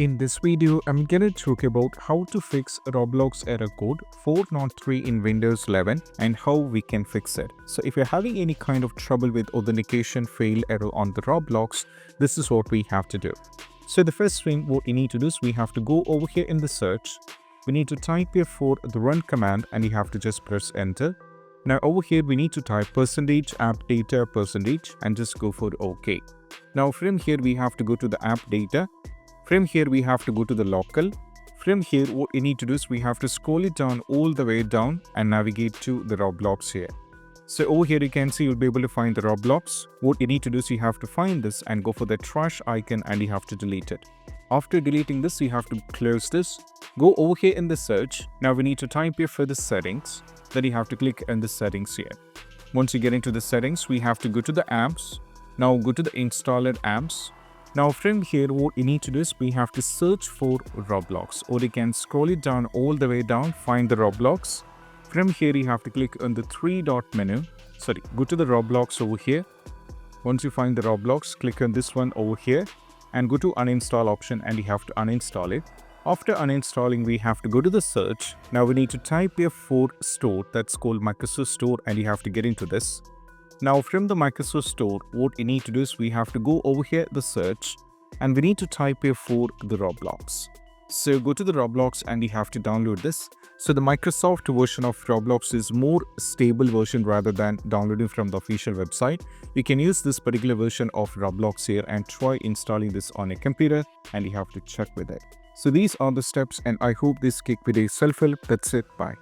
In this video, I'm gonna talk about how to fix Roblox error code 403 in Windows 11 and how we can fix it. So if you're having any kind of trouble with authentication fail error on the Roblox, this is what we have to do. So the first thing what you need to do is we have to go over here in the search. We need to type here for the run command and you have to just press enter. Now over here we need to type %app data % and just go for OK. Now from here we have to go to the app data. From here we have to go to the local. From here what you need to do is we have to scroll it down all the way down and navigate to the Roblox here. So over here you can see you'll be able to find the Roblox. What you need to do is you have to find this and go for the trash icon and you have to delete it. After deleting this you have to close this. Go over here in the search. Now we need to type here for the settings. Then you have to click on the settings here. Once you get into the settings we have to go to the apps. Now go to the installer apps. Now from here what you need to do is we have to search for Roblox, or you can scroll it down all the way down, find the Roblox. From here you have to click on the three-dot menu. Go to the Roblox over here. Once you find the Roblox, click on this one over here and go to uninstall option and you have to uninstall it. After uninstalling we have to go to the search. Now we need to type here for store, that's called Microsoft Store, and you have to get into this. Now from the Microsoft Store, what you need to do is we have to go over here the search and we need to type here for the Roblox. So go to the Roblox and you have to download this. So the Microsoft version of Roblox is more stable version rather than downloading from the official website. You can use this particular version of Roblox here and try installing this on a computer and you have to check with it. So these are the steps and I hope this quick video is helpful. That's it. Bye.